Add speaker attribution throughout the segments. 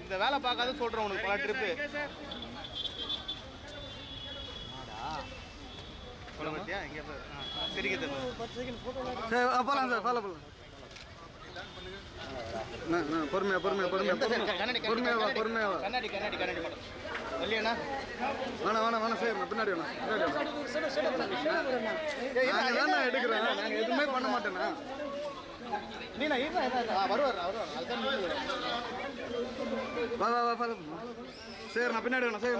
Speaker 1: இந்த வேலை பார்க்காத சொல்றேன் உனக்கு பல ட்ரிப்பு பொறுமையா பின்னாடி எடுக்கிறேன் எதுவுமே பண்ண மாட்டேன்னா சரி நான் பின்னாடி வேணும் சரி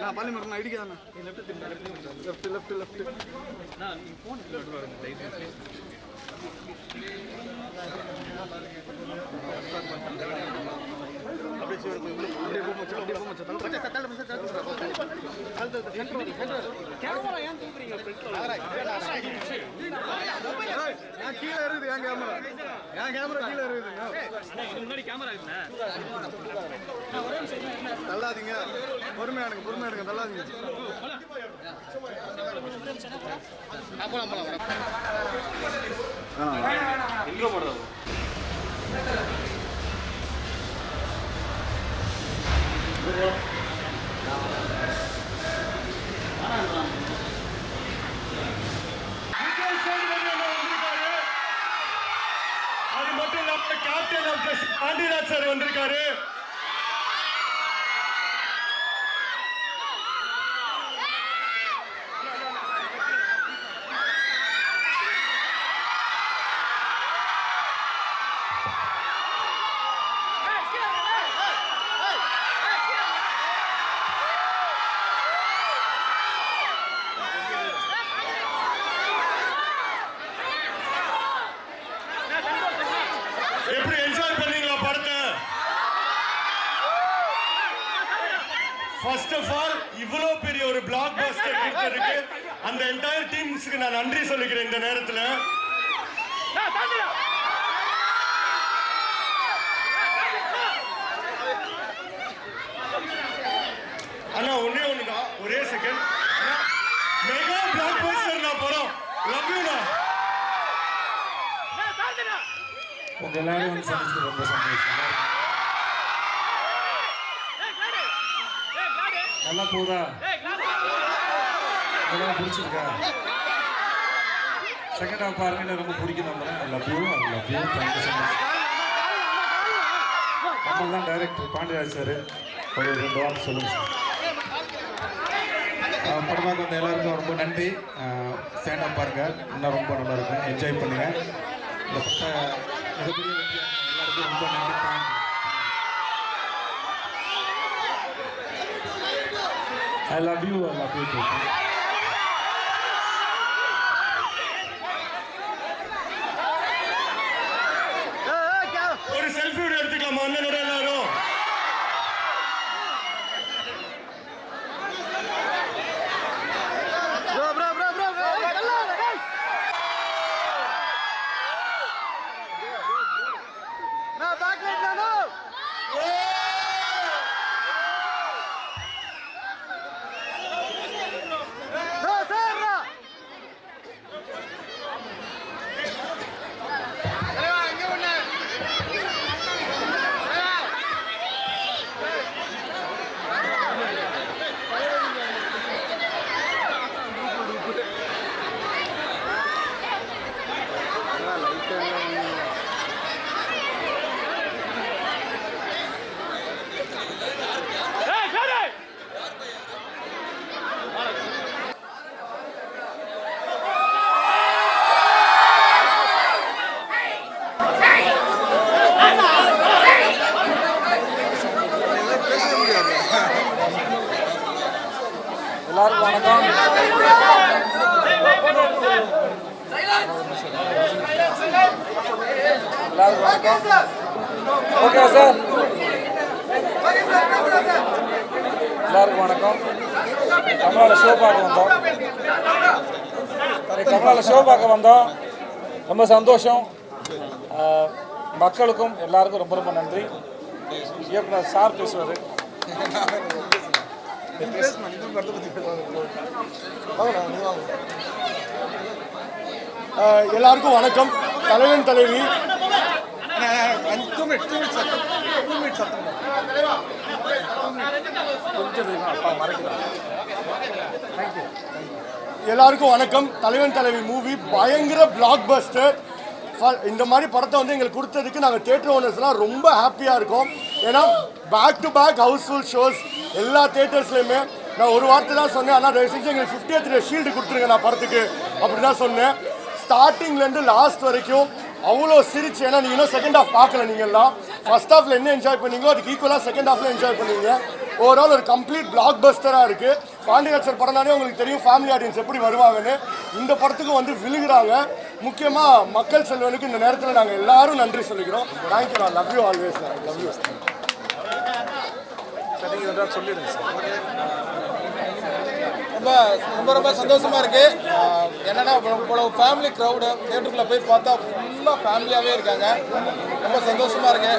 Speaker 1: நான் பண்ணி நான் இடிக்காதண்ணா லெஃப்ட் கீழே இருக்குது என் கேமரா கீழே இருக்குது தள்ளாதீங்க பொறுமையா எடுங்க தள்ளாதீங்க
Speaker 2: அது மட்டும் இல்லாம captain of the Pandiyaraj sir வந்திருக்காரு. எப்படி என்ஜாய் பண்ணீங்களா படத்தை? ஃபர்ஸ்ட் ஆஃப் ஆல் இவ்வளோ பெரிய ஒரு பிளாக் பஸ்டர் கொடுத்ததுக்கு அந்த என்டையர் டீம்ஸ்க்கு நான் நன்றி சொல்லிக்கிறேன் இந்த நேரத்தில். ஆனா ஒன்னே ஒண்ணுதான், ஒரே செகண்ட், மெகா பிளாக் பஸ்டர் நான் படம் லவ் யூ. உங்க எல்லாரும் வந்து சந்திச்சது ரொம்ப சந்தோஷம். நல்லா போதா? நல்லா பிடிச்சிருக்கா? செகண்ட் ஹாஃப் பாருங்க, ரொம்ப பிடிக்கும். நம்புறேன். Love you. Thank you so much. நம்ம தான் டைரக்டர் பாண்டியராஜ் சார். ஒரு 2 வாரம் சொல்லுங்க சார். படமாக வந்து எல்லாருக்கும் ரொம்ப நன்றி. ஸ்டாண்டாக பாருங்க, இன்னும் ரொம்ப நல்லா இருக்கும். என்ஜாய் பண்ணுங்க. இந்த மிகப்பெரிய எல்லாருக்கும் ரொம்ப நன்றி. I love you too. ஒரு செல்ஃபி எடுத்துக்கலாமா அண்ணனோட எல்லாரும்? எல்லாருக்கும் வணக்கம். எல்லாருக்கும் வணக்கம். ஓகே சார், எல்லாருக்கும் வணக்கம். கமலாவில் ஷோ பார்க்க வந்தோம். ரொம்ப சந்தோஷம். மக்களுக்கும் எல்லாருக்கும் ரொம்ப ரொம்ப நன்றி. இயக்குனர் சார் பேசுவார்.
Speaker 3: எல்லாருக்கும் வணக்கம். தலைவன் தலைவி எல்லாருக்கும் வணக்கம். தலைவன் தலைவி மூவி பயங்கர பிளாக் பஸ்டர். இந்த மாதிரி படத்தை வந்து எங்களுக்கு கொடுத்ததுக்கு நாங்கள் தியேட்டர் ஓனர்ஸ்லாம் ரொம்ப ஹாப்பியாக இருக்கோம். ஏன்னா back to back house full shows எல்லா தியேட்டர்ஸ்லையுமே. நான் ஒரு வார்த்தை தான் சொன்னேன், ஆனால் தயவு செஞ்சு எங்களுக்கு 50th ஷீல்டு கொடுத்துருங்க நான் படத்துக்கு அப்படி தான் சொன்னேன். ஸ்டார்டிங்லேருந்து லாஸ்ட் வரைக்கும் அவ்வளோ சிரிச்சு. ஏன்னா நீங்கள் இன்னும் செகண்ட் ஹாஃப் பார்க்கல. நீங்கள்லாம் ஃபர்ஸ்ட் ஹாஃபில் என்ன என்ஜாய் பண்ணீங்களோ அதுக்கு ஈக்குவலாக செகண்ட் ஹாஃபில் என்ஜாய் பண்ணுவீங்க. ஓவரால் ஒரு கம்ப்ளீட் பிளாக் பஸ்டராக இருக்குது. பாண்டியராஜர் படம்னாலே உங்களுக்கு தெரியும் ஃபேமிலி ஆடியன்ஸ் எப்படி வருவாங்கன்னு. இந்த படத்துக்கும் வந்து விழுகிறாங்க. முக்கியமாக மக்கள் செல்வனுக்கு இந்த நேரத்தில் நாங்கள் எல்லாரும் நன்றி சொல்லிக்கிறோம். தேங்க்யூ. நான் love you always. Love you.
Speaker 1: சொல்லிடுங்க சார்.
Speaker 4: ரொம்ப ரொம்ப சந்தோஷமாக இருக்குது. என்னென்னா இவ்வளோ ஃபேமிலி க்ரௌடு தியேட்டருக்குள்ளே போய் பார்த்தா ஃபுல்லாக ஃபேமிலியாகவே இருக்காங்க. ரொம்ப சந்தோஷமாக இருக்குது.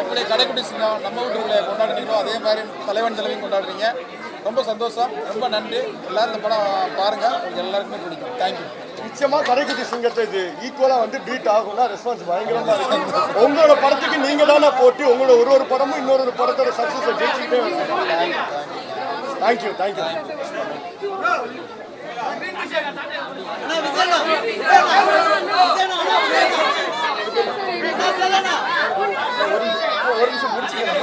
Speaker 4: எப்படி கடைக்குட்டி சிங்கம் நம்ம வீட்டுக்குள்ளே கொண்டாடுறீங்களோ அதே மாதிரி தலைவன் தலைவியும் கொண்டாடுறீங்க. ரொம்ப சந்தோஷம். ரொம்ப நன்றி. எல்லோரும் இந்த படம் பாருங்கள். உங்களுக்கு எல்லாருக்குமே பிடிக்கும். தேங்க்யூ.
Speaker 3: நிச்சயமாக கடைக்குட்டி சிங்கத்தை இது ஈக்குவலாக வந்து பீட் ஆகும்னா ரெஸ்பான்ஸ் பயங்கரமாக இருக்குது. உங்களோட படத்துக்கு நீங்கள் தானே போட்டி உங்களோட ஒரு படமும் இன்னொரு படத்தோட சக்ஸஸை ஜெயிச்சுட்டே வந்து. தேங்க்யூ. தேங்க்யூ.
Speaker 1: ஒரு நிமிஷம் முடிச்சுக்கிறேன்.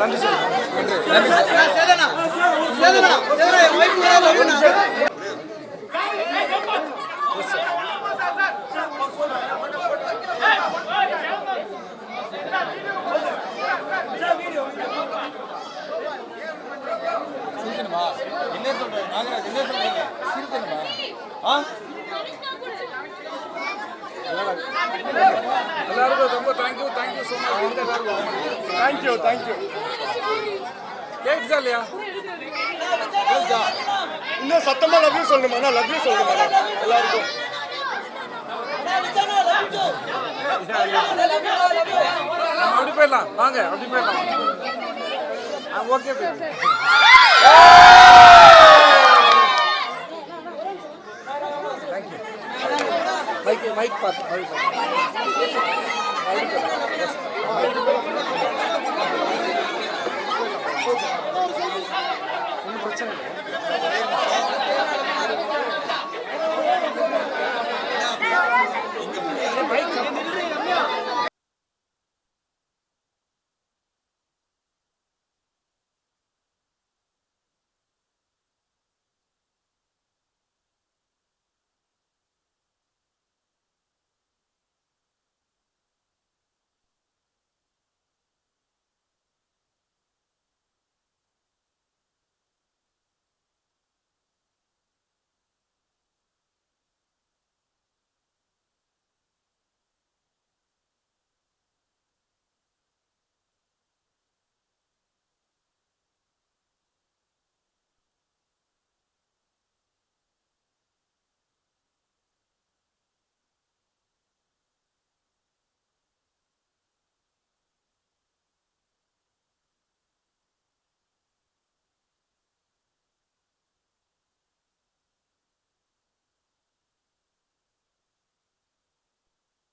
Speaker 1: நன்றி சார்.
Speaker 4: என்ன சொல்றேன் நாகராஜ், என்ன சொல்றீங்க? சிரிக்கணுமா?
Speaker 1: எல்லாருக்கும் ரொம்ப thank you. Thank you so much.
Speaker 3: Thank you. Thank you.
Speaker 1: கேட்குதா இல்லையா?
Speaker 3: இன்னும் சத்தமாக லவ் யூ சொல்லணுமா? லவ் யூ சொல்லணுமா எல்லாருக்கும்?
Speaker 1: அப்படி போயிடலாம். வாங்க அப்படி போயிடலாம். ஓகே. தேங்க்யூ. மைக் பார்த்து ஒன்றும் பிரச்சனை இல்லை.